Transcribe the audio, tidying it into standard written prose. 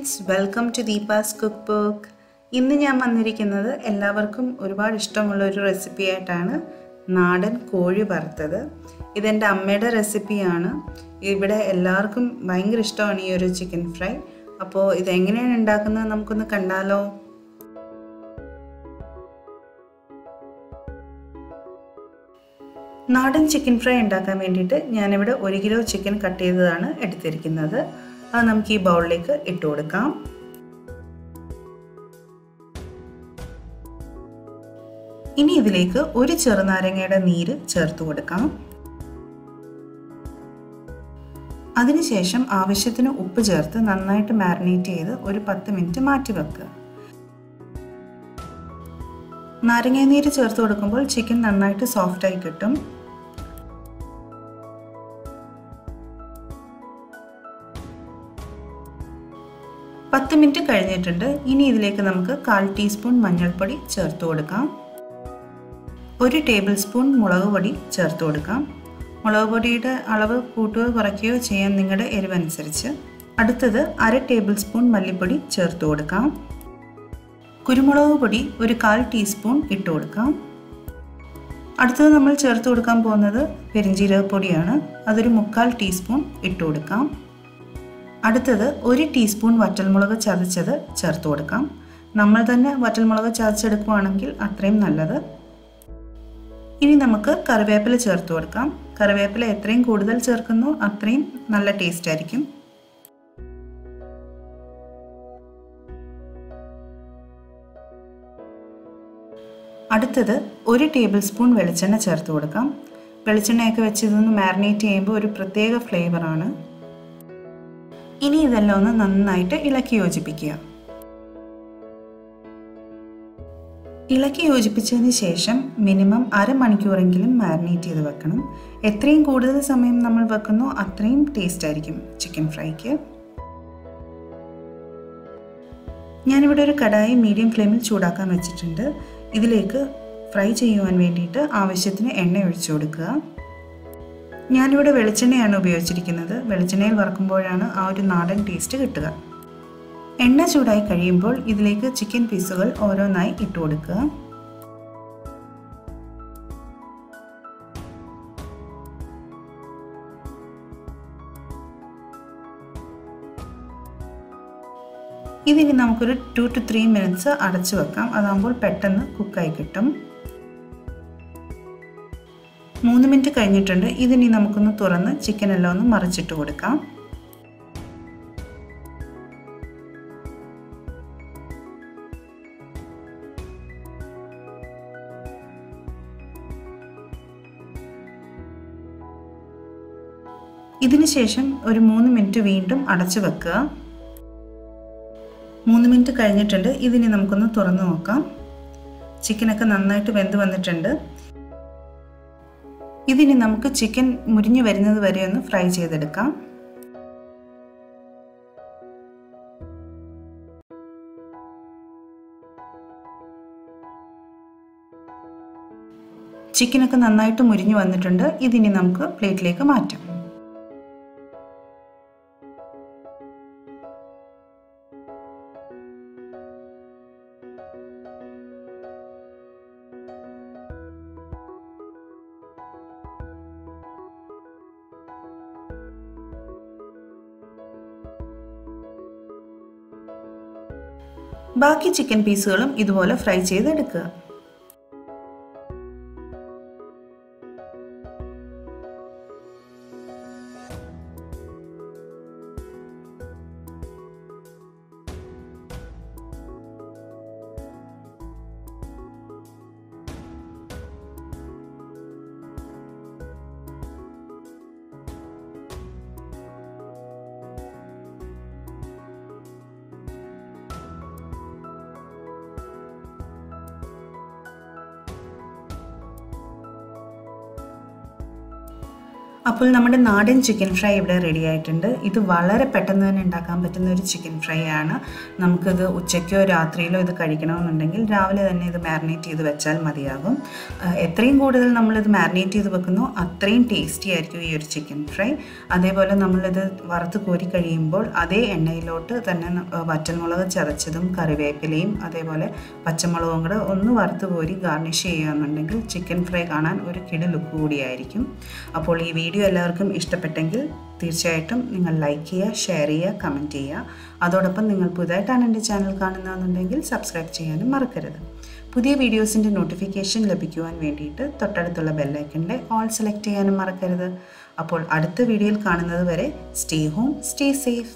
friends, welcome to Deepa's cookbook. ഇന്ന് ഞാൻ വന്നിരിക്കുന്നത് എല്ലാവർക്കും ഒരുപാട് ഇഷ്ടമുള്ള ഒരു റെസിപ്പി ആയിട്ടാണ്. നാടൻ കോഴി വറുത്തത്. ഇതെന്റെ അമ്മയുടെ റെസിപ്പിയാണ്. ഇവിടെ എല്ലാവർക്കും ഭയങ്കര ഇഷ്ടമാണ് ഈ ഒരു ചിക്കൻ ഫ്രൈ. അപ്പോൾ ഇത് എങ്ങനെയാണ് ഉണ്ടാക്കുന്നത് നമുക്കൊന്ന് കണ്ടാലോ. നാടൻ ചിക്കൻ ഫ്രൈ ഉണ്ടാക്കാൻ വേണ്ടിയിട്ട് ഞാനിവിടെ 1 കിലോ ചിക്കൻ കട്ട് ചെയ്തതാണ് എടുത്തിരിക്കുന്നത്. അത് നമുക്ക് ഈ ബൗളിലേക്ക് ഇട്ട് കൊടുക്കാം. ഇനി ഇതിലേക്ക് ഒരു ചെറുനാരങ്ങയുടെ നീര് ചേർത്ത് കൊടുക്കാം. അതിനുശേഷം ആവശ്യത്തിന് ഉപ്പ് ചേർത്ത് നന്നായിട്ട് മാരിനേറ്റ് ചെയ്ത് ഒരു 10 മിനിറ്റ് മാറ്റി വെക്കുക. നാരങ്ങാനീര് ചേർത്ത് കൊടുക്കുമ്പോൾ ചിക്കൻ നന്നായിട്ട് സോഫ്റ്റായി കിട്ടും. പത്ത് മിനിറ്റ് കഴിഞ്ഞിട്ടുണ്ട്. ഇനി ഇതിലേക്ക് നമുക്ക് 1/4 ടീസ്പൂൺ മഞ്ഞൾപ്പൊടി ചേർത്ത് കൊടുക്കാം. 1 ടേബിൾ സ്പൂൺ മുളക് പൊടി ചേർത്ത് കൊടുക്കാം. മുളക് പൊടിയുടെ അളവ് കൂട്ടുകയോ കുറയ്ക്കുകയോ ചെയ്യാൻ നിങ്ങളുടെ എരിവനുസരിച്ച്. അടുത്തത് 1/2 ടേബിൾ സ്പൂൺ മല്ലിപ്പൊടി ചേർത്ത് കൊടുക്കാം. കുരുമുളക് പൊടി ഒരു 1/4 ടീസ്പൂൺ ഇട്ട് കൊടുക്കാം. അടുത്തത് നമ്മൾ ചേർത്ത് കൊടുക്കാൻ പോകുന്നത് പെരിഞ്ജീരകപ്പൊടിയാണ്. അതൊരു 1/4 ടീസ്പൂൺ ഇട്ട് കൊടുക്കാം. അടുത്തത് 1 ടീസ്പൂൺ വറ്റൽമുളക് ചതച്ചത് ചേർത്ത് കൊടുക്കാം. നമ്മൾ തന്നെ വറ്റൽമുളക് ചതച്ചെടുക്കുകയാണെങ്കിൽ അത്രയും നല്ലത്. ഇനി നമുക്ക് കറിവേപ്പില ചേർത്ത് കൊടുക്കാം. കറിവേപ്പില എത്രയും കൂടുതൽ ചേർക്കുന്നോ അത്രയും നല്ല ടേസ്റ്റ് ആയിരിക്കും. അടുത്തത് 1 ടേബിൾ സ്പൂൺ വെളിച്ചെണ്ണ ചേർത്ത് കൊടുക്കാം. വെളിച്ചെണ്ണയൊക്കെ വെച്ച് ഇതൊന്ന് മാരിനേറ്റ് ചെയ്യുമ്പോൾ ഒരു പ്രത്യേക ഫ്ലേവറാണ്. ഇനി ഇതെല്ലാം ഒന്ന് നന്നായിട്ട് ഇളക്കി യോജിപ്പിക്കുക. ഇളക്കി യോജിപ്പിച്ചതിന് ശേഷം മിനിമം 1/2 മണിക്കൂറെങ്കിലും മാരിനേറ്റ് ചെയ്ത് വെക്കണം. എത്രയും കൂടുതൽ സമയം നമ്മൾ വെക്കുന്നോ അത്രയും ടേസ്റ്റ് ആയിരിക്കും ചിക്കൻ ഫ്രൈക്ക്. ഞാനിവിടെ ഒരു കടായി മീഡിയം ഫ്ലെയിമിൽ ചൂടാക്കാൻ വെച്ചിട്ടുണ്ട്. ഇതിലേക്ക് ഫ്രൈ ചെയ്യുവാൻ വേണ്ടിയിട്ട് ആവശ്യത്തിന് എണ്ണ ഒഴിച്ചു കൊടുക്കുക. ഞാനിവിടെ വെളിച്ചെണ്ണയാണ് ഉപയോഗിച്ചിരിക്കുന്നത്. വെളിച്ചെണ്ണയിൽ വറക്കുമ്പോഴാണ് ആ ഒരു നാടൻ ടേസ്റ്റ് കിട്ടുക. എണ്ണ ചൂടായി കഴിയുമ്പോൾ ഇതിലേക്ക് ചിക്കൻ പീസുകൾ ഓരോന്നായി ഇട്ട് കൊടുക്കുക. ഇതിനി നമുക്കൊരു 2 to 3 മിനിറ്റ്സ് അടച്ചു വെക്കാം. അതാകുമ്പോൾ പെട്ടെന്ന് കുക്കായി കിട്ടും. 3 മിനിറ്റ് കഴിഞ്ഞിട്ടുണ്ട്. ഇതിനി നമുക്കൊന്ന് തുറന്ന് ചിക്കൻ എല്ലാം ഒന്ന് മറിച്ചിട്ട് കൊടുക്കാം. ഇതിനുശേഷം ഒരു 3 മിനിറ്റ് വീണ്ടും അടച്ചു വെക്കുക. 3 മിനിറ്റ് കഴിഞ്ഞിട്ടുണ്ട്. ഇതിനി നമുക്കൊന്ന് തുറന്ന് നോക്കാം. ചിക്കനൊക്കെ നന്നായിട്ട് വെന്ത് വന്നിട്ടുണ്ട്. ഇതിനി നമുക്ക് ചിക്കൻ മുരിഞ്ഞു വരുന്നത് വരെ ഒന്ന് ഫ്രൈ ചെയ്തെടുക്കാം. ചിക്കനൊക്കെ നന്നായിട്ട് മുരിഞ്ഞു വന്നിട്ടുണ്ട്. ഇതിനി നമുക്ക് പ്ലേറ്റിലേക്ക് മാറ്റാം. ബാക്കി ചിക്കൻ പീസുകളും ഇതുപോലെ ഫ്രൈ ചെയ്തെടുക്കുക. അപ്പോൾ നമ്മുടെ നാടൻ ചിക്കൻ ഫ്രൈ ഇവിടെ റെഡി ആയിട്ടുണ്ട്. ഇത് വളരെ പെട്ടെന്ന് തന്നെ ഉണ്ടാക്കാൻ പറ്റുന്ന ഒരു ചിക്കൻ ഫ്രൈ ആണ്. നമുക്കിത് ഉച്ചയ്ക്കോ രാത്രിയിലോ ഇത് കഴിക്കണമെന്നുണ്ടെങ്കിൽ രാവിലെ തന്നെ ഇത് മാരിനേറ്റ് ചെയ്ത് വെച്ചാൽ മതിയാകും. എത്രയും കൂടുതൽ നമ്മളിത് മാരിനേറ്റ് ചെയ്ത് വെക്കുന്നോ അത്രയും ടേസ്റ്റി ആയിരിക്കും ഈ ഒരു ചിക്കൻ ഫ്രൈ. അതേപോലെ നമ്മളിത് വറുത്ത് കോരി കഴിയുമ്പോൾ അതേ എണ്ണയിലോട്ട് തന്നെ വറ്റൽമുളക് ചതച്ചതും കറിവേപ്പിലയും അതേപോലെ പച്ചമുളകും കൂടെ ഒന്ന് വറുത്ത് കോരി ഗാർണിഷ് ചെയ്യുകയാണെന്നുണ്ടെങ്കിൽ ചിക്കൻ ഫ്രൈ കാണാൻ ഒരു കിടു ലുക്ക് കൂടിയായിരിക്കും. അപ്പോൾ ഈ വീഡിയോ എല്ലാവർക്കും ഇഷ്ടപ്പെട്ടെങ്കിൽ തീർച്ചയായിട്ടും നിങ്ങൾ ലൈക്ക് ചെയ്യുക, ഷെയർ ചെയ്യുക, കമൻറ്റ് ചെയ്യുക. അതോടൊപ്പം നിങ്ങൾ പുതിയതായിട്ടാണ് എൻ്റെ ചാനൽ കാണുന്നതെന്നുണ്ടെങ്കിൽ സബ്സ്ക്രൈബ് ചെയ്യാനും മറക്കരുത്. പുതിയ വീഡിയോസിൻ്റെ നോട്ടിഫിക്കേഷൻ ലഭിക്കുവാൻ വേണ്ടിയിട്ട് തൊട്ടടുത്തുള്ള ബെല്ലൈക്കണിലെ ഓൾ സെലക്ട് ചെയ്യാനും മറക്കരുത്. അപ്പോൾ അടുത്ത വീഡിയോയിൽ കാണുന്നത് വരെ സ്റ്റേ ഹോം, സ്റ്റേ സേഫ്.